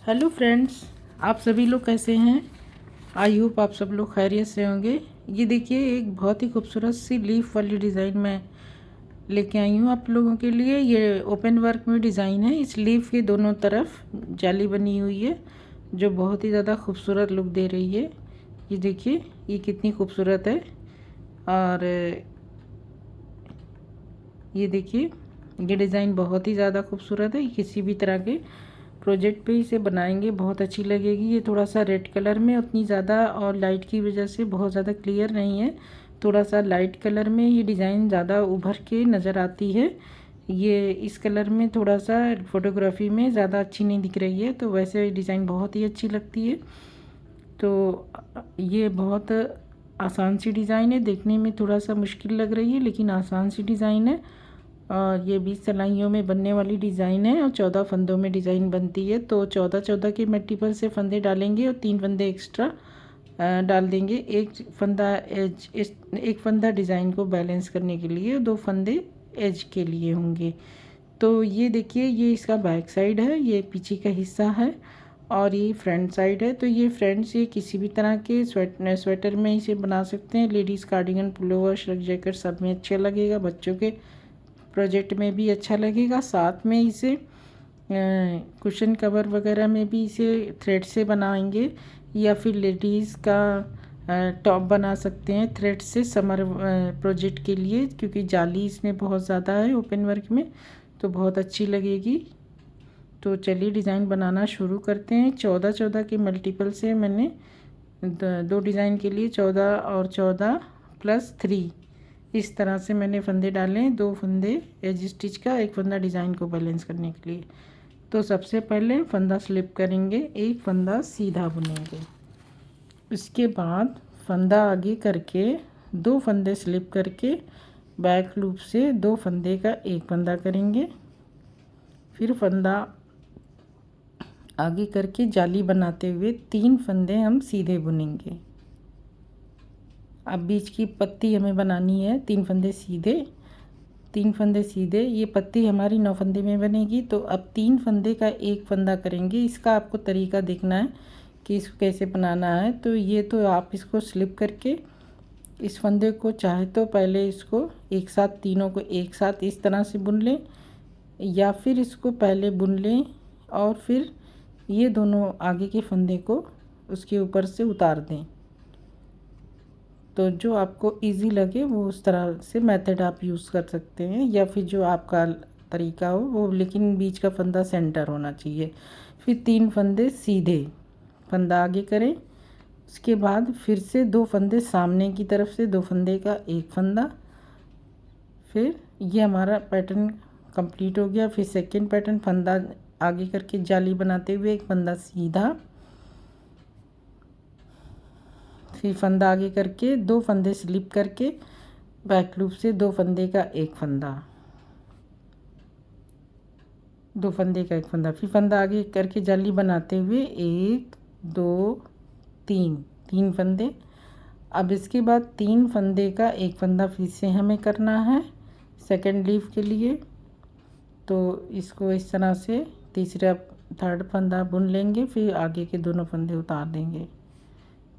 Hello friends, आप सभी लोग कैसे हैं। आई होप आप सब लोग खैरियत से होंगे। ये देखिए, एक बहुत ही खूबसूरत सी लीफ वाली डिज़ाइन मैं लेके आई हूँ आप लोगों के लिए। ये ओपन वर्क में डिज़ाइन है। इस लीफ के दोनों तरफ जाली बनी हुई है जो बहुत ही ज़्यादा खूबसूरत लुक दे रही है। ये देखिए, ये कितनी खूबसूरत है। और ये देखिए, ये डिज़ाइन बहुत ही ज़्यादा खूबसूरत है। किसी भी तरह के प्रोजेक्ट पे इसे बनाएंगे बहुत अच्छी लगेगी। ये थोड़ा सा रेड कलर में, उतनी ज़्यादा और लाइट की वजह से बहुत ज़्यादा क्लियर नहीं है। थोड़ा सा लाइट कलर में ये डिज़ाइन ज़्यादा उभर के नज़र आती है। ये इस कलर में थोड़ा सा फोटोग्राफी में ज़्यादा अच्छी नहीं दिख रही है, तो वैसे डिज़ाइन बहुत ही अच्छी लगती है। तो ये बहुत आसान सी डिज़ाइन है, देखने में थोड़ा सा मुश्किल लग रही है लेकिन आसान सी डिज़ाइन है। और ये 20 सिलाइयों में बनने वाली डिज़ाइन है और 14 फंदों में डिज़ाइन बनती है। तो 14-14 के मल्टीपल से फंदे डालेंगे और 3 फंदे एक्स्ट्रा डाल देंगे। एक फंदा डिज़ाइन को बैलेंस करने के लिए, 2 फंदे एज के लिए होंगे। तो ये देखिए, ये इसका बैक साइड है, ये पीछे का हिस्सा है और ये फ्रंट साइड है। तो ये फ्रेंड्स, ये किसी भी तरह के स्वेटर में इसे बना सकते हैं। Ladies cardigan, pullover, shrug jacket सब में अच्छा लगेगा। बच्चों के प्रोजेक्ट में भी अच्छा लगेगा। साथ में इसे कुशन कवर वगैरह में भी इसे थ्रेड से बनाएंगे या फिर लेडीज़ का टॉप बना सकते हैं थ्रेड से समर प्रोजेक्ट के लिए, क्योंकि जाली इसमें बहुत ज़्यादा है ओपन वर्क में, तो बहुत अच्छी लगेगी। तो चलिए डिज़ाइन बनाना शुरू करते हैं। 14-14 के मल्टीपल से मैंने 2 डिज़ाइन के लिए 14 और 14 प्लस 3 इस तरह से मैंने फंदे डाले हैं। 2 फंदे एज स्टिच का, एक फंदा डिज़ाइन को बैलेंस करने के लिए। तो सबसे पहले फंदा स्लिप करेंगे, एक फंदा सीधा बुनेंगे। उसके बाद फंदा आगे करके 2 फंदे स्लिप करके बैक लूप से 2 फंदे का एक फंदा करेंगे। फिर फंदा आगे करके जाली बनाते हुए 3 फंदे हम सीधे बुनेंगे। अब बीच की पत्ती हमें बनानी है 3 फंदे सीधे, 3 फंदे सीधे। ये पत्ती हमारी 9 फंदे में बनेगी। तो अब 3 फंदे का एक फंदा करेंगे। इसका आपको तरीका देखना है कि इसको कैसे बनाना है। तो ये तो आप इसको स्लिप करके इस फंदे को चाहे तो पहले इसको एक साथ, तीनों को एक साथ इस तरह से बुन लें, या फिर इसको पहले बुन लें और फिर ये दोनों आगे के फंदे को उसके ऊपर से उतार दें। तो जो आपको इजी लगे वो उस तरह से मेथड आप यूज़ कर सकते हैं, या फिर जो आपका तरीका हो वो, लेकिन बीच का फंदा सेंटर होना चाहिए। फिर 3 फंदे सीधे, फंदा आगे करें। उसके बाद फिर से 2 फंदे सामने की तरफ से, 2 फंदे का एक फंदा। फिर ये हमारा पैटर्न कंप्लीट हो गया। फिर सेकंड पैटर्न, फंदा आगे करके जाली बनाते हुए एक फंदा सीधा, फिर फंदा आगे करके 2 फंदे स्लिप करके बैक लूप से 2 फंदे का एक फंदा, 2 फंदे का एक फंदा। फिर फंदा आगे करके जाली बनाते हुए 1 2 3, 3 फंदे। अब इसके बाद 3 फंदे का एक फंदा फिर से हमें करना है सेकंड लीफ के लिए। तो इसको इस तरह से तीसरा थर्ड फंदा बुन लेंगे, फिर आगे के दोनों फंदे उतार देंगे।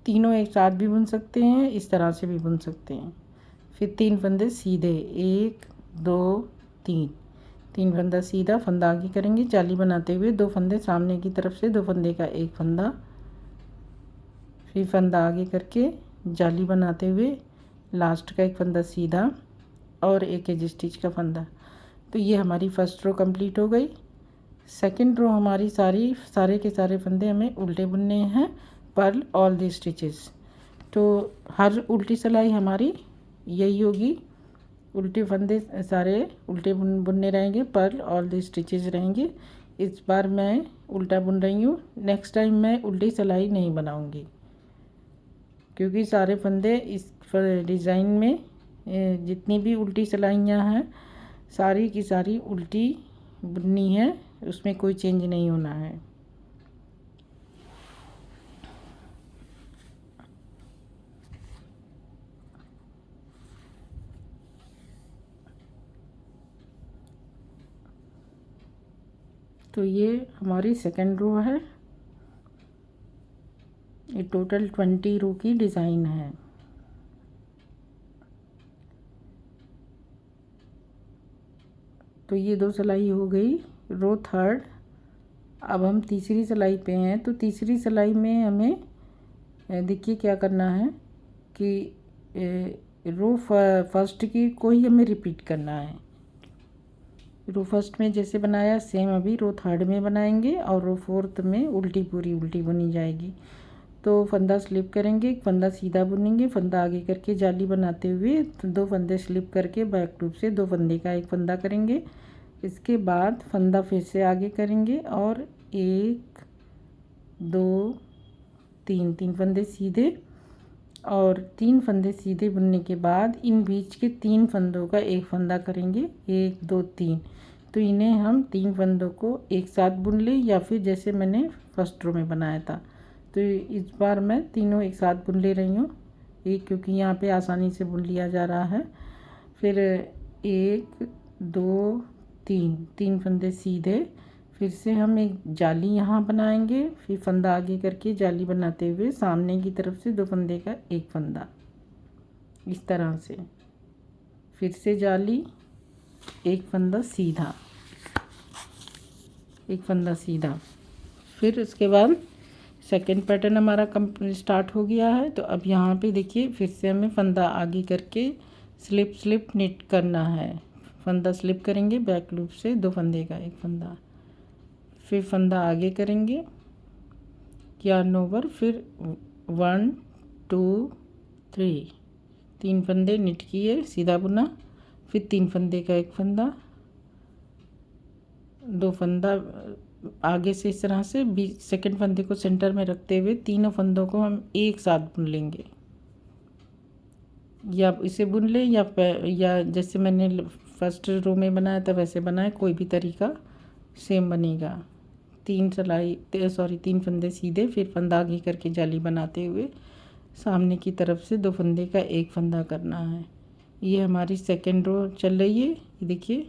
तीनों एक साथ भी बुन सकते हैं, इस तरह से भी बुन सकते हैं। फिर 3 फंदे सीधे, 1 2 3, 3 फंदा सीधा, फंदा आगे करेंगे जाली बनाते हुए 2 फंदे सामने की तरफ से, 2 फंदे का एक फंदा, फिर फंदा आगे करके जाली बनाते हुए लास्ट का एक फंदा सीधा और एक एज स्टिच का फंदा। तो ये हमारी फर्स्ट रो कंप्लीट हो गई। सेकंड रो हमारी सारे के सारे फंदे हमें उल्टे बुनने हैं, पर्ल ऑल दी स्टिचेस। तो हर उल्टी सिलाई हमारी यही होगी, उल्टे फंदे सारे उल्टे बुनने रहेंगे, पर्ल ऑल दी स्टिचेस रहेंगे। इस बार मैं उल्टा बुन रही हूँ, नेक्स्ट टाइम मैं उल्टी सिलाई नहीं बनाऊँगी, क्योंकि सारे फंदे इस डिज़ाइन में जितनी भी उल्टी सिलाइयाँ हैं सारी की सारी उल्टी बुननी है, उसमें कोई चेंज नहीं होना है। तो ये हमारी सेकंड रो है। ये टोटल 20 रो की डिज़ाइन है। तो ये 2 सिलाई हो गई, रो थर्ड। अब हम तीसरी सिलाई पे हैं। तो तीसरी सिलाई में हमें देखिए क्या करना है कि रो फर्स्ट की को ही हमें रिपीट करना है। रो फर्स्ट में जैसे बनाया सेम अभी रो थर्ड में बनाएंगे, और रो फोर्थ में उल्टी पूरी उल्टी बुनी जाएगी। तो फंदा स्लिप करेंगे, एक फंदा सीधा बुनेंगे, फंदा आगे करके जाली बनाते हुए 2 फंदे स्लिप करके बैक लूप से 2 फंदे का एक फंदा करेंगे। इसके बाद फंदा फिर से आगे करेंगे और 1 2 3 फंदे सीधे, और 3 फंदे सीधे बुनने के बाद इन बीच के 3 फंदों का एक फंदा करेंगे, 1 2 3। तो इन्हें हम 3 फंदों को एक साथ बुन लें, या फिर जैसे मैंने फर्स्ट रो में बनाया था। तो इस बार मैं तीनों एक साथ बुन ले रही हूँ, क्योंकि यहाँ पे आसानी से बुन लिया जा रहा है। फिर 1 2 3 फंदे सीधे, फिर से हम एक जाली यहाँ बनाएंगे, फिर फंदा आगे करके जाली बनाते हुए सामने की तरफ से 2 फंदे का एक फंदा, इस तरह से। फिर से जाली, एक फंदा सीधा, एक फंदा सीधा। फिर उसके बाद सेकंड पैटर्न हमारा स्टार्ट हो गया है। तो अब यहाँ पे देखिए फिर से हमें फंदा आगे करके स्लिप स्लिप निट करना है। फंदा स्लिप करेंगे बैक लूप से 2 फंदे का एक फंदा, फिर फंदा आगे करेंगे यार्न ओवर, फिर 1 2 3 फंदे निट किए, सीधा बुना, फिर 3 फंदे का एक फंदा, 2 फंदा आगे से इस तरह से सेकंड फंदे को सेंटर में रखते हुए तीनों फंदों को हम एक साथ बुन लेंगे। या इसे बुन ले या जैसे मैंने फर्स्ट रो में बनाया था वैसे बनाए, कोई भी तरीका सेम बनेगा। 3 फंदे सीधे, फिर फंदा आगे करके जाली बनाते हुए सामने की तरफ से 2 फंदे का एक फंदा करना है। ये हमारी सेकंड रो चल रही है। ये देखिए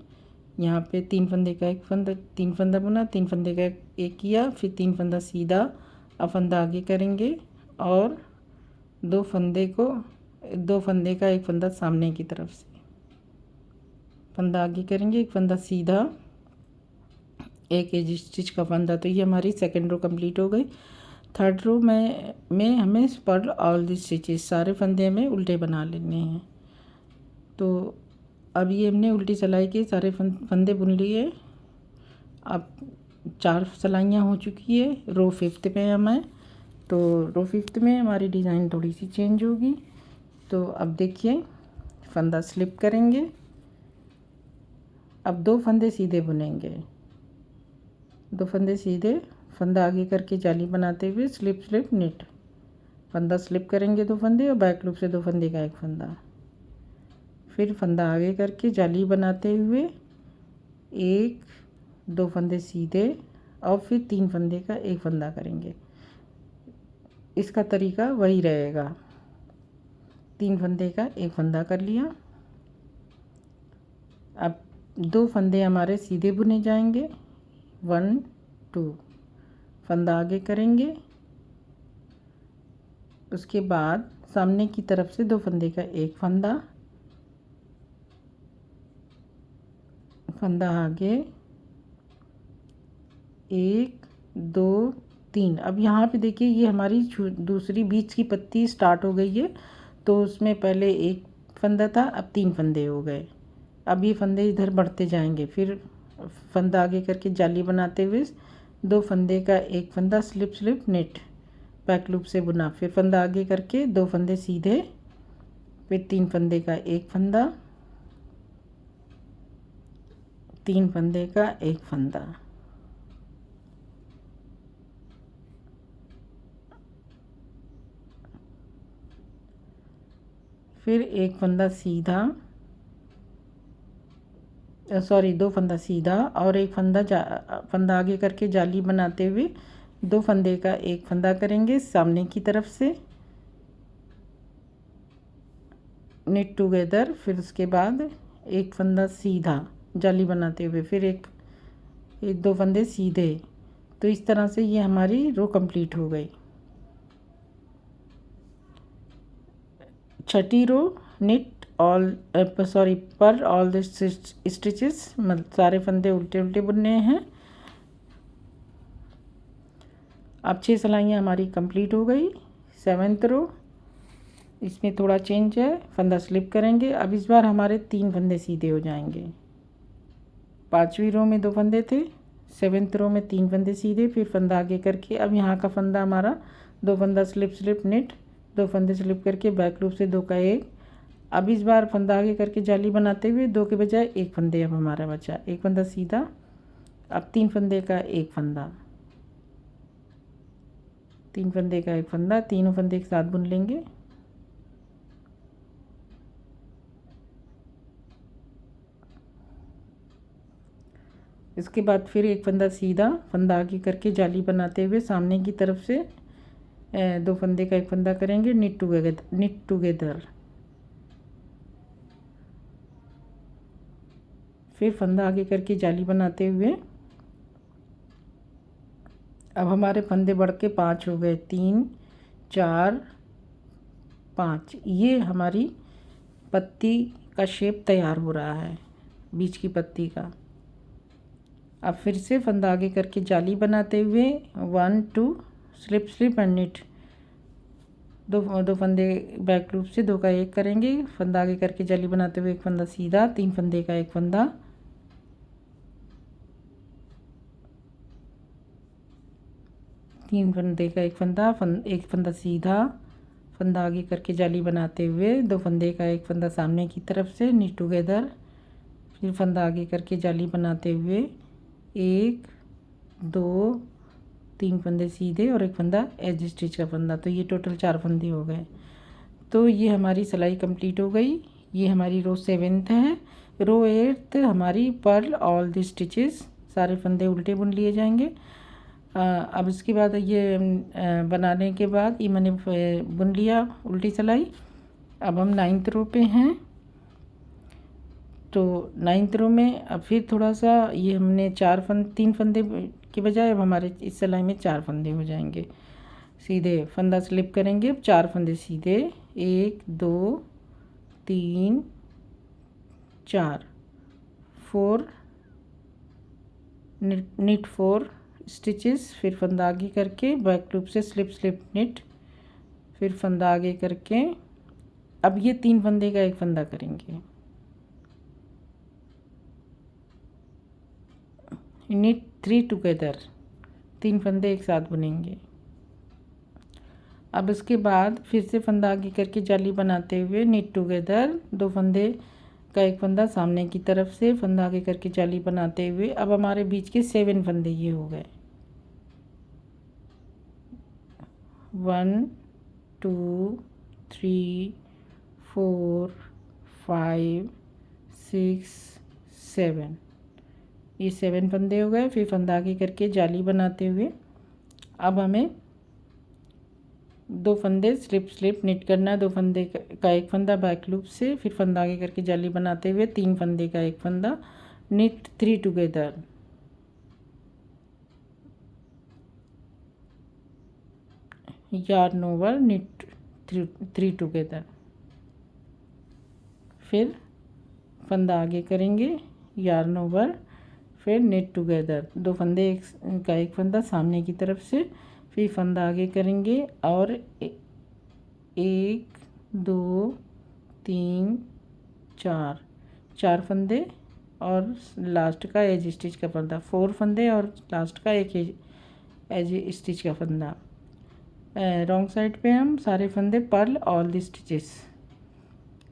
यहाँ पे 3 फंदे का एक फंदा, 3 फंदा बुना, 3 फंदे का एक किया, फिर 3 फंदा सीधा, अब फंदा आगे करेंगे और 2 फंदे का एक फंदा सामने की तरफ से, फंदा आगे करेंगे, एक फंदा सीधा, एक एज स्टिच का फंदा। तो ये हमारी सेकंड रो कंप्लीट हो गई। थर्ड रो में हमें पर्ल ऑल दी स्टिचेस, सारे फंदे हमें उल्टे बना लेने हैं। तो अब ये हमने उल्टी सिलाई के सारे फंदे बुन लिए। अब 4 सिलाइयाँ हो चुकी है। रो फिफ्थ में हमें, तो रो फिफ्थ में हमारी डिज़ाइन थोड़ी सी चेंज होगी। तो अब देखिए फंदा स्लिप करेंगे, अब 2 फंदे सीधे बुनेंगे, 2 फंदे सीधे, फंदा आगे करके जाली बनाते हुए स्लिप स्लिप निट, फंदा स्लिप करेंगे 2 फंदे और बैक लूप से 2 फंदे का एक फंदा, फिर फंदा आगे करके जाली बनाते हुए 1 2 फंदे सीधे और फिर 3 फंदे का एक फंदा करेंगे। इसका तरीका वही रहेगा। 3 फंदे का एक फंदा कर लिया। अब 2 फंदे हमारे सीधे बुने जाएंगे, 1 2, फंदा आगे करेंगे, उसके बाद सामने की तरफ से 2 फंदे का एक फंदा, फंदा आगे, 1 2 3। अब यहाँ पे देखिए ये हमारी दूसरी बीच की पत्ती स्टार्ट हो गई है। तो उसमें पहले एक फंदा था, अब 3 फंदे हो गए। अब ये फंदे इधर बढ़ते जाएंगे, फिर फंदा आगे करके जाली बनाते हुए 2 फंदे का एक फंदा slip slip net back loop से बुना, फिर फंदा आगे करके 2 फंदे सीधे, फिर 3 फंदे का एक फंदा, 3 फंदे का एक फंदा, फिर एक फंदा सीधा, 2 फंदा सीधा और एक फंदा आगे करके जाली बनाते हुए 2 फंदे का एक फंदा करेंगे सामने की तरफ से निट टुगेदर, फिर उसके बाद एक फंदा सीधा जाली बनाते हुए, फिर एक 2 फंदे सीधे। तो इस तरह से ये हमारी रो कंप्लीट हो गई। छठी रो निट ऑल पर ऑल द स्टिचेस, मतलब सारे फंदे उल्टे उल्टे बुनने हैं। अब 6 सिलाइयाँ हमारी कंप्लीट हो गई। 7th रो, इसमें थोड़ा चेंज है, फंदा स्लिप करेंगे। अब इस बार हमारे 3 फंदे सीधे हो जाएंगे। 5वीं रो में 2 फंदे थे, 7th रो में 3 फंदे सीधे, फिर फंदा आगे करके अब यहाँ का फंदा हमारा 2 फंदा स्लिप स्लिप निट, 2 फंदे स्लिप करके बैक लूप से 2 का 1। अब इस बार फंदा आगे करके जाली बनाते हुए 2 के बजाय 1 फंदे अब हमारा बचा, 1 फंदा सीधा। अब 3 फंदे का 1 फंदा, 3 फंदे का 1 फंदा, तीनों फंदे एक साथ बुन लेंगे। इसके बाद फिर 1 फंदा सीधा, फंदा आगे करके जाली बनाते हुए सामने की तरफ से 2 फंदे का 1 फंदा करेंगे, निट टुगेदर। फिर फंदा आगे करके जाली बनाते हुए अब हमारे फंदे बढ़ के 5 हो गए, 3 4 5। ये हमारी पत्ती का शेप तैयार हो रहा है, बीच की पत्ती का। अब फिर से फंदा आगे करके जाली बनाते हुए 1 2 स्लिप स्लिप एंड निट, दो फंदे बैक लूप से 2 का 1 करेंगे। फंदा आगे करके जाली बनाते हुए 1 फंदा सीधा, 3 फंदे का 1 फंदा, 3 फंदे का 1 फंदा, 1 फंदा सीधा, फंदा आगे करके जाली बनाते हुए 2 फंदे का 1 फंदा सामने की तरफ से निट टुगेदर। फिर फंदा आगे करके जाली बनाते हुए 1 2 3 फंदे सीधे और 1 फंदा एज स्टिच का फंदा। तो ये टोटल 4 फंदे हो गए। तो ये हमारी सिलाई कंप्लीट हो गई। ये हमारी रो 7th है। रो 8th हमारी पर्ल ऑल द स्टिचेस, सारे फंदे उल्टे बुन लिए जाएंगे। अब इसके बाद ये बनाने के बाद ये मैंने बुन लिया उल्टी सिलाई। अब हम 9th रो पे हैं। तो 9th रो में अब फिर थोड़ा सा ये हमने 3 फंदे के बजाय अब हमारे इस सिलाई में 4 फंदे हो जाएंगे। सीधे फंदा स्लिप करेंगे, 4 फंदे सीधे, 1 2 3 4, 4 निट 4 स्टिचेस। फिर फंदा आगे करके बैक लूप से स्लिप स्लिप निट, फिर फंदा आगे करके अब ये 3 फंदे का 1 फंदा करेंगे, निट 3 टुगेदर, 3 फंदे एक साथ बुनेंगे। अब इसके बाद फिर से फंदा आगे करके जाली बनाते हुए निट टुगेदर, 2 फंदे का 1 फंदा सामने की तरफ से, फंदा आगे करके जाली बनाते हुए अब हमारे बीच के 7 फंदे ये हो गए। 1 2 3 4 5 6 7, ये 7 फंदे हो गए। फिर फंदा आगे करके जाली बनाते हुए अब हमें 2 फंदे स्लिप स्लिप निट करना है, 2 फंदे का 1 फंदा बैक लूप से, फिर फंदा आगे करके जाली बनाते हुए 3 फंदे का 1 फंदा, knit 3 together, yarn over knit 3 together. फिर फंदा आगे करेंगे, yarn over, फिर knit टुगेदर, 2 फंदे का 1 फंदा सामने की तरफ से, फिर फंदा आगे करेंगे और 1 2 3 4 फंदे और लास्ट का एज स्टिच का फंदा, 4 फंदे और लास्ट का एक एज स्टिच का फंदा। रॉन्ग साइड पे हम सारे फंदे पर्ल ऑल द स्टिचेस।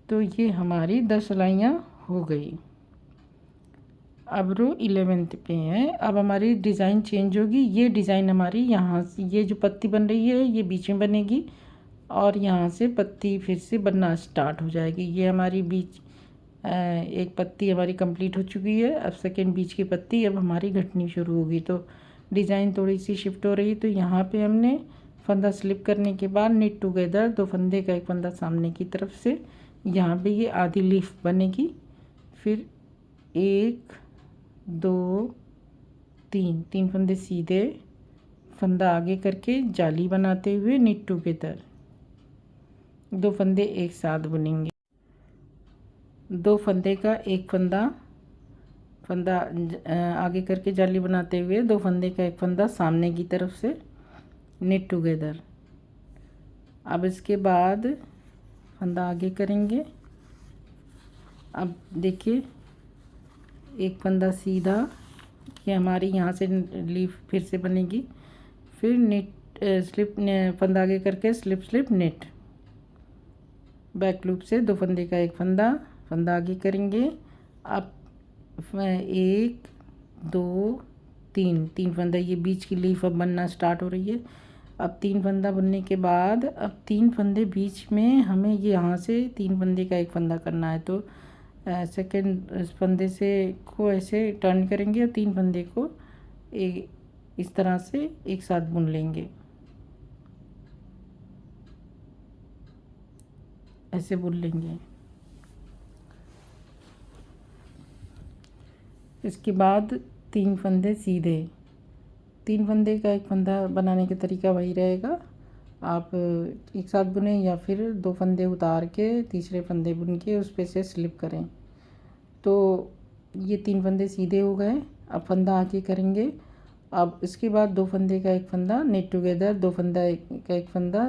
तो ये हमारी 10 सिलाइयाँ हो गई। अब रो 11th पे है। अब हमारी डिज़ाइन चेंज होगी। ये डिज़ाइन हमारी यहाँ से, ये जो पत्ती बन रही है ये बीच में बनेगी और यहाँ से पत्ती फिर से बनना स्टार्ट हो जाएगी। ये हमारी बीच एक पत्ती हमारी कंप्लीट हो चुकी है। अब सेकेंड बीच की पत्ती अब हमारी घटनी शुरू होगी। तो डिज़ाइन थोड़ी सी शिफ्ट हो रही है। तो यहाँ पे हमने फंदा स्लिप करने के बाद निट टुगेदर, 2 फंदे का 1 फंदा सामने की तरफ से, यहाँ पे ये आधी लीफ बनेगी। फिर 1 2 3 फंदे सीधे, फंदा आगे करके जाली बनाते हुए निट टुगेदर, दो फंदे एक साथ बुनेंगे। दो फंदे का एक फंदा आगे करके जाली बनाते हुए दो फंदे का एक फंदा सामने की तरफ से निट टुगेदर। अब इसके बाद फंदा आगे करेंगे। अब देखिए एक फंदा सीधा, ये हमारी यहाँ से लीफ फिर से बनेगी। फिर निट स्लिप फंदा आगे करके slip slip knit, back loop से दो फंदे का एक फंदा आगे करेंगे। अब एक दो तीन फंदा, ये बीच की लीफ अब बनना स्टार्ट हो रही है। अब तीन फंदा बुनने के बाद अब तीन फंदे बीच में हमें ये यहाँ से तीन फंदे का एक फंदा करना है, तो सेकंड फंदे से को ऐसे टर्न करेंगे और तीन फंदे को इस तरह से एक साथ बुन लेंगे, ऐसे बुन लेंगे। इसके बाद तीन फंदे सीधे, तीन फंदे का एक फंदा बनाने का तरीका वही रहेगा। आप एक साथ बुने या फिर दो फंदे उतार के तीसरे फंदे बुन के उस पे से स्लिप करें। तो ये तीन फंदे सीधे हो गए। अब फंदा आगे करेंगे। अब इसके बाद दो फंदे का एक फंदा नेट टुगेदर, दो फंदा का एक फंदा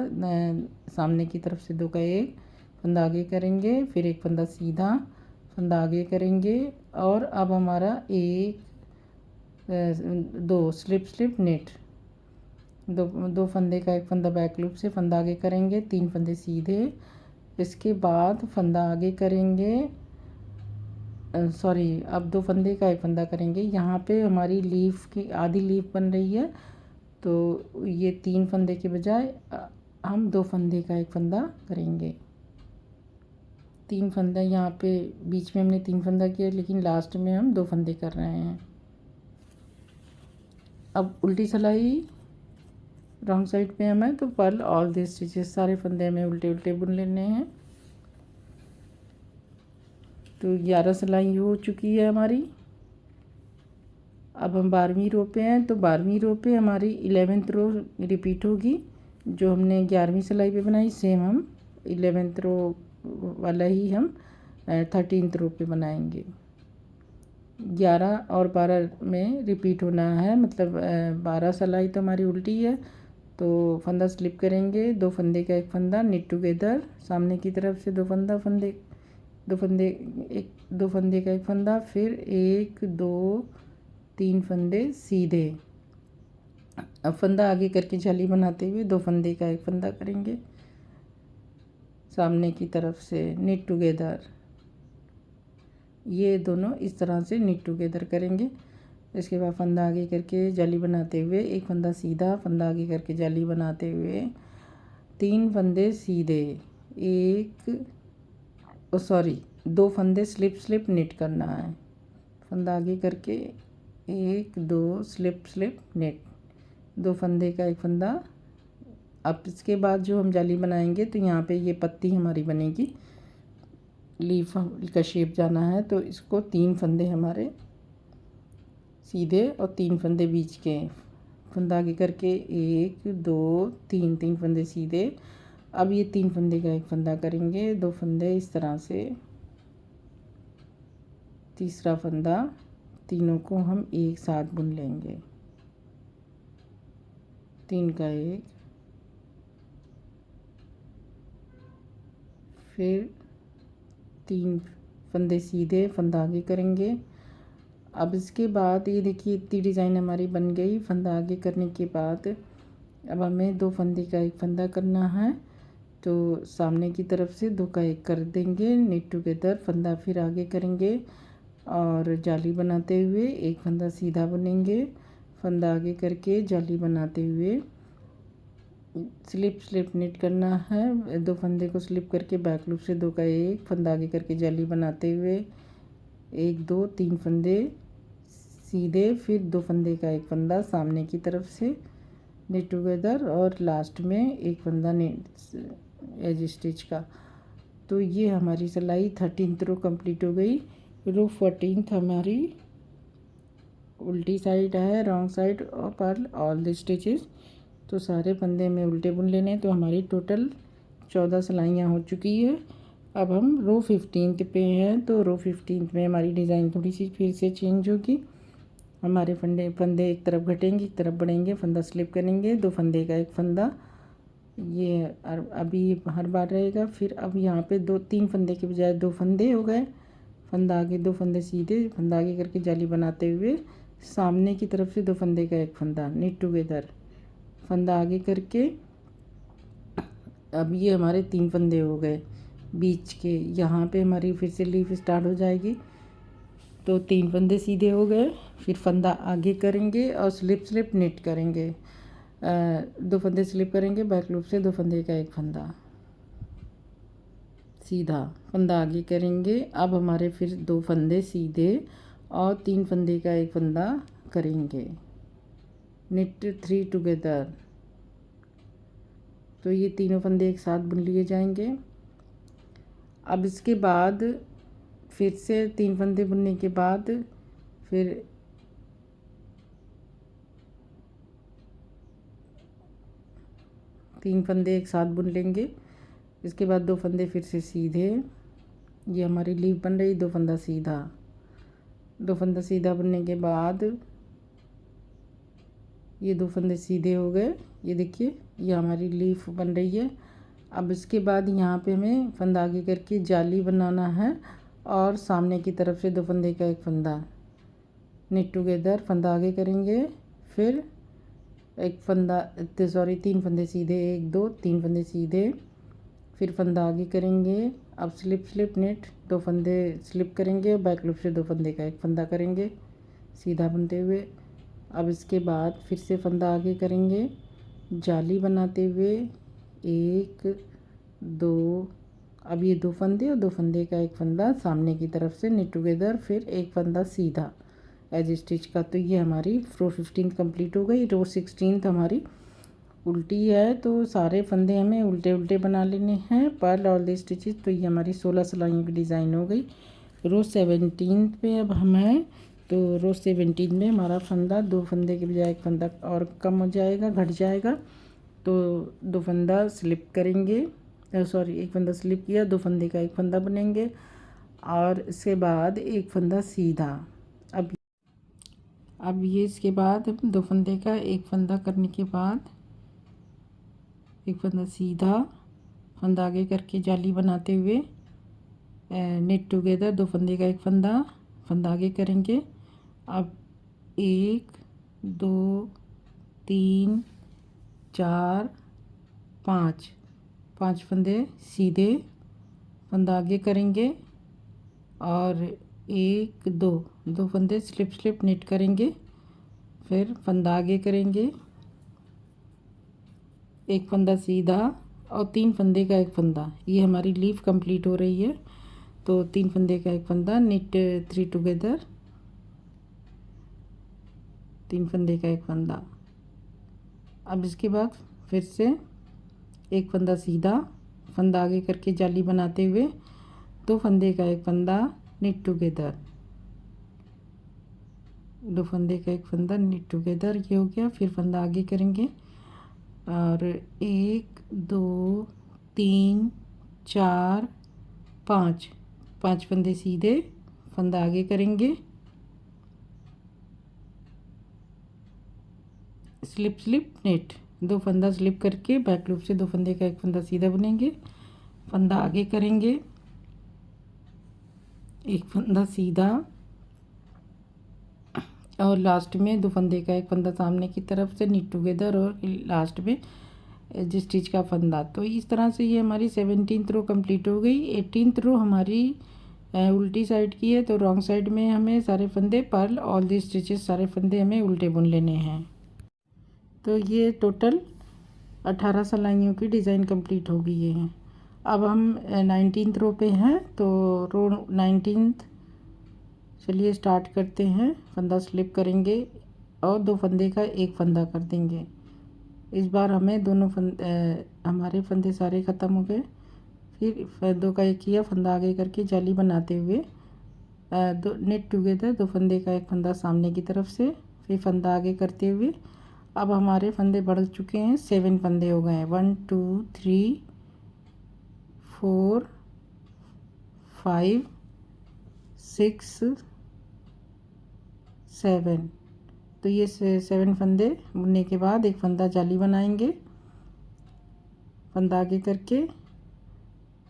सामने की तरफ से दो का एक फंदा आगे करेंगे। फिर एक फंदा सीधा, फंदा आगे करेंगे। और अब हमारा एक दो स्लिप स्लिप नेट, दो फंदे का एक फंदा बैक लूप से फंदा आगे करेंगे, तीन फंदे सीधे। इसके बाद फंदा आगे करेंगे, सॉरी, अब दो फंदे का एक फंदा करेंगे। यहाँ पे हमारी लीफ की आधी लीफ बन रही है, तो ये तीन फंदे के बजाय हम दो फंदे का एक फंदा करेंगे। तीन फंदा यहाँ पे बीच में हमने तीन फंदा किया, लेकिन लास्ट में हम दो फंदे कर रहे हैं। अब उल्टी सिलाई रॉन्ग साइड पे हमें, तो पर्ल ऑल दिस स्टिचेस, सारे फंदे हमें उल्टे उल्टे बुन लेने हैं। तो 11 सिलाई हो चुकी है हमारी। अब हम 12वीं रो पे हैं, तो 12वीं रो पे हमारी 11th रो रिपीट होगी। जो हमने 11वीं सिलाई पे बनाई सेम हम 11th रो वाला ही हम 13th रो पे बनाएंगे। 11 और 12 में रिपीट होना है, मतलब 12 सिलाई तो हमारी उल्टी है, तो फंदा स्लिप करेंगे, दो फंदे का एक फंदा निट टुगेदर, सामने की तरफ से दो फंदे दो फंदे का एक फंदा, फिर एक दो तीन फंदे सीधे। अब फंदा आगे करके जाली बनाते हुए दो फंदे का एक फंदा करेंगे, सामने की तरफ से निट टुगेदर। ये दोनों इस तरह से निट टुगेदर करेंगे। इसके बाद फंदा आगे करके जाली बनाते हुए एक फंदा सीधा, फंदा आगे करके जाली बनाते हुए तीन फंदे सीधे, दो फंदे स्लिप स्लिप निट करना है। फंदा आगे करके एक दो स्लिप स्लिप निट, दो फंदे का एक फंदा। अब इसके बाद जो हम जाली बनाएंगे, तो यहाँ पे ये पत्ती हमारी बनेगी, लीफ का शेप जाना है, तो इसको तीन फंदे हमारे सीधे और तीन फंदे बीच के, फंदा आगे करके एक दो तीन फंदे सीधे। अब ये तीन फंदे का एक फंदा करेंगे, दो फंदे इस तरह से, तीसरा फंदा, तीनों को हम एक साथ बुन लेंगे, तीन का एक, फिर तीन फंदे सीधे, फंदा आगे करेंगे। अब इसके बाद ये देखिए इतनी डिज़ाइन हमारी बन गई। फंदा आगे करने के बाद अब हमें दो फंदे का एक फंदा करना है, तो सामने की तरफ से दो का एक कर देंगे निट टुगेदर, फंदा फिर आगे करेंगे और जाली बनाते हुए एक फंदा सीधा बुनेंगे, फंदा आगे करके जाली बनाते हुए स्लिप स्लिप निट करना है। दो फंदे को स्लिप करके बैक लूप से दो का एक, फंदा आगे करके जाली बनाते हुए एक दो तीन फंदे सीधे, फिर दो फंदे का एक फंदा सामने की तरफ से निट टुगेदर और लास्ट में एक फंदा एज स्टिच का। तो ये हमारी सिलाई 13th रो कंप्लीट हो गई। रो 14th हमारी उल्टी साइड है, रॉन्ग साइड और पर्ल ऑल द स्टिचेस, तो सारे फंदे में उल्टे बुन लेने, तो हमारी टोटल 14 सिलाइयाँ हो चुकी है। अब हम रो 15 पे हैं, तो रो 15 में हमारी डिज़ाइन थोड़ी सी फिर से चेंज होगी। हमारे फंदे एक तरफ घटेंगे, एक तरफ बढ़ेंगे, फंदा स्लिप करेंगे, 2 फंदे का एक फंदा, ये अभी हर बार रहेगा। फिर अब यहाँ पे 3 फंदे के बजाय 2 फंदे हो गए, फंदा आगे 2 फंदे सीधे, फंदा आगे करके जाली बनाते हुए सामने की तरफ से 2 फंदे का एक फंदा, नीट टुगेदर, फंदा आगे करके अब ये हमारे 3 फंदे हो गए बीच के। यहाँ पे हमारी फिर से लीफ स्टार्ट हो जाएगी, तो 3 फंदे सीधे हो गए। फिर फंदा आगे करेंगे और स्लिप निट करेंगे, 2 फंदे स्लिप करेंगे, बैक लूप से 2 फंदे का एक फंदा सीधा, फंदा आगे करेंगे। अब हमारे फिर 2 फंदे सीधे और 3 फंदे का एक फंदा करेंगे, निट 3 टुगेदर। तो ये तीनों फंदे एक साथ बुन लिए जाएंगे। अब इसके बाद फिर से 3 फंदे बुनने के बाद फिर तीन फंदे एक साथ बुन लेंगे। इसके बाद 2 फंदे फिर से सीधे, ये हमारी लीफ बन रही, 2 फंदा सीधा, 2 फंदा सीधा बुनने के बाद ये 2 फंदे सीधे हो गए, ये देखिए ये हमारी लीफ बन रही है। अब इसके बाद यहाँ पे हमें फंदा आगे करके जाली बनाना है और सामने की तरफ से 2 फंदे का एक फंदा, निट टुगेदर, फंदा आगे करेंगे, फिर एक फंदा 3 फंदे सीधे, 1 2 3 फंदे सीधे, फिर फंदा आगे करेंगे। अब स्लिप निट, 2 फंदे स्लिप करेंगे और बैक लूप से 2 फंदे का एक फंदा करेंगे सीधा बुनते हुए। अब इसके बाद फिर से फंदा आगे करेंगे जाली बनाते हुए, 1 2, अब ये 2 फंदे और 2 फंदे का एक फंदा सामने की तरफ से निट टुगेदर, फिर एक फंदा सीधा एज स्टिच का। तो ये हमारी रो 15 कंप्लीट हो गई। रो 16 हमारी उल्टी है, तो सारे फंदे हमें उल्टे उल्टे बना लेने हैं, पर्ल ऑल द स्टिचेस। तो ये हमारी 16 सिलाइयों की डिज़ाइन हो गई। रो 17 पे अब हम हैं, तो रो 17 में हमारा फंदा 2 फंदे के बजाय एक फंदा और कम हो जाएगा, घट जाएगा। तो 2 फंदा स्लिप करेंगे, सॉरी एक फंदा स्लिप किया, 2 फंदे का एक फंदा बनेंगे और इसके बाद एक फंदा सीधा। अब ये इसके बाद 2 फंदे का एक फंदा करने के बाद एक फंदा सीधा, फंदा आगे करके जाली बनाते हुए निट टुगेदर, 2 फंदे का एक फंदा, फंदा आगे करेंगे। अब 1 2 3 4 5 फंदे सीधे, फंदा आगे करेंगे और 1 2 फंदे स्लिप निट करेंगे, फिर फंदा आगे करेंगे, एक फंदा सीधा और 3 फंदे का एक फंदा। ये हमारी लीफ कंप्लीट हो रही है, तो 3 फंदे का एक फंदा, निट 3 टुगेदर, 3 फंदे का एक फंदा। अब इसके बाद फिर से एक फंदा सीधा, फंदा आगे करके जाली बनाते हुए 2 फंदे का एक फंदा, निट टुगेदर, 2 फंदे का एक फंदा, निट टुगेदर, ये हो गया। फिर फंदा आगे करेंगे और 1 2 3 4 5 फंदे सीधे, फंदा आगे करेंगे, स्लिप निट, 2 फंदा स्लिप करके बैक लूप से 2 फंदे का एक फंदा सीधा बुनेंगे, फंदा आगे करेंगे, एक फंदा सीधा और लास्ट में 2 फंदे का एक फंदा सामने की तरफ से निट टुगेदर और लास्ट में जिस स्टिच का फंदा। तो इस तरह से ये हमारी 17th रो कंप्लीट हो गई। 18th रो हमारी उल्टी साइड की है, तो रॉन्ग साइड में हमें सारे फंदे पर्ल ऑल दी स्टिचेस, सारे फंदे हमें उल्टे बुन लेने हैं। तो ये टोटल 18 सिलाइयों की डिज़ाइन कंप्लीट हो गई है। अब हम 19th रो पे हैं, तो रो 19th चलिए स्टार्ट करते हैं। फंदा स्लिप करेंगे और 2 फंदे का एक फंदा कर देंगे। इस बार हमें हमारे फंदे सारे ख़त्म हो गए। फिर फंदों का एक किया, फंदा आगे करके जाली बनाते हुए 2 निट टुगेदर, 2 फंदे का एक फंदा सामने की तरफ से, फिर फंदा आगे करते हुए अब हमारे फंदे बढ़ चुके हैं, 7 फंदे हो गए हैं, 1 2 3 4 5 6 7। तो ये 7 फंदे बुनने के बाद एक फंदा जाली बनाएंगे। फंदा आगे करके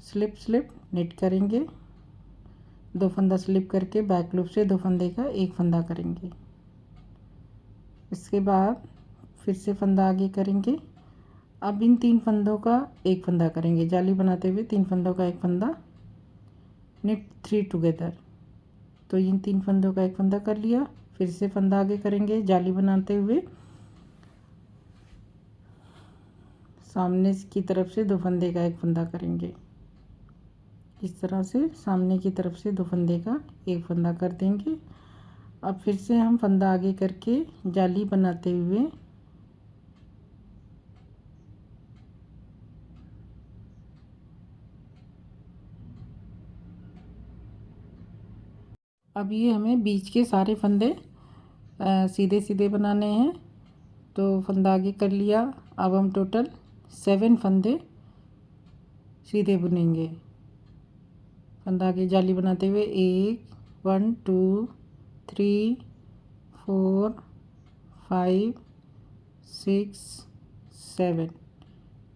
स्लिप स्लिप निट करेंगे। 2 फंदा स्लिप करके बैक लूप से 2 फंदे का एक फंदा करेंगे। इसके बाद फिर से फंदा आगे करेंगे। अब इन 3 फंदों का एक फंदा करेंगे, जाली बनाते हुए 3 फंदों का एक फंदा, निट 3 टुगेदर। तो इन 3 फंदों का एक फंदा कर लिया। फिर से फंदा आगे करेंगे, जाली बनाते हुए सामने की तरफ से 2 फंदे का एक फंदा करेंगे। इस तरह से सामने की तरफ से 2 फंदे का एक फंदा कर देंगे। अब फिर से हम फंदा आगे करके जाली बनाते हुए अब ये हमें बीच के सारे फंदे सीधे सीधे बनाने हैं। तो फंदा आगे कर लिया। अब हम टोटल 7 फंदे सीधे बुनेंगे। फंदा आगे जाली बनाते हुए 1 2 3 4 5 6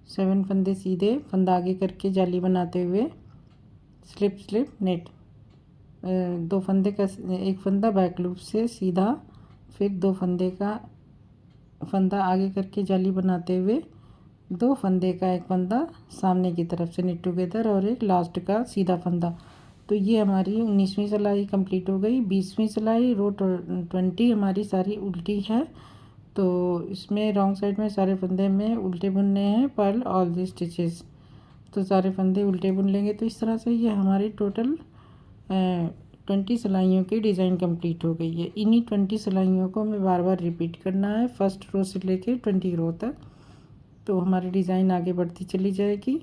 7 फंदे सीधे, फंदा आगे करके जाली बनाते हुए स्लिप स्लिप नेट। 2 फंदे का एक फंदा बैक लूप से सीधा, फिर 2 फंदे का फंदा आगे करके जाली बनाते हुए 2 फंदे का एक फंदा सामने की तरफ से निट टुगेदर और एक लास्ट का सीधा फंदा। तो ये हमारी 19वीं सिलाई कंप्लीट हो गई। 20वीं सिलाई रो 20 हमारी सारी उल्टी है। तो इसमें रॉन्ग साइड में सारे फंदे में उल्टे बुनने हैं पर्ल ऑल दी स्टिचेस। तो सारे फंदे उल्टे बुन लेंगे। तो इस तरह से ये हमारी टोटल 20 सिलाइयों की डिज़ाइन कंप्लीट हो गई है। इन्हीं 20 सिलाइयों को हमें बार बार रिपीट करना है, फर्स्ट रो से लेके 20 रो तक। तो हमारी डिज़ाइन आगे बढ़ती चली जाएगी।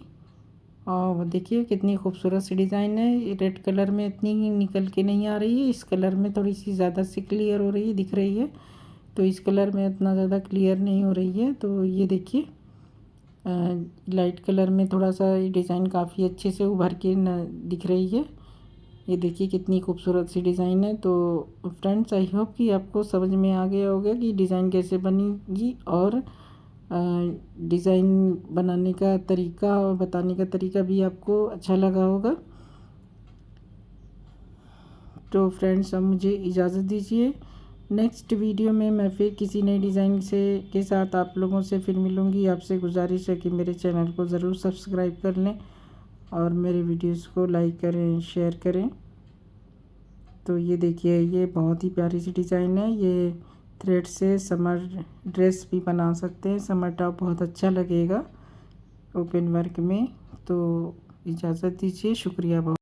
और देखिए कितनी खूबसूरत सी डिज़ाइन है। ये रेड कलर में इतनी निकल के नहीं आ रही है, इस कलर में थोड़ी सी ज़्यादा सी क्लियर हो रही है, दिख रही है। तो इस कलर में इतना ज़्यादा क्लियर नहीं हो रही है। तो ये देखिए लाइट कलर में थोड़ा सा ये डिज़ाइन काफ़ी अच्छे से उभर के दिख रही है। ये देखिए कितनी खूबसूरत सी डिज़ाइन है। तो फ्रेंड्स, आई होप कि आपको समझ में आ गया होगा कि डिज़ाइन कैसे बनेगी और डिज़ाइन बनाने का तरीका और बताने का तरीका भी आपको अच्छा लगा होगा। तो फ्रेंड्स, अब मुझे इजाज़त दीजिए। नेक्स्ट वीडियो में मैं फिर किसी नई डिज़ाइन से के साथ आप लोगों से फिर मिलूँगी। आपसे गुजारिश है कि मेरे चैनल को ज़रूर सब्सक्राइब कर लें और मेरे वीडियोस को लाइक करें, शेयर करें। तो ये देखिए, ये बहुत ही प्यारी सी डिज़ाइन है। ये थ्रेड से समर ड्रेस भी बना सकते हैं, समर टॉप बहुत अच्छा लगेगा ओपन वर्क में। तो इजाज़त दीजिए, शुक्रिया बहुत।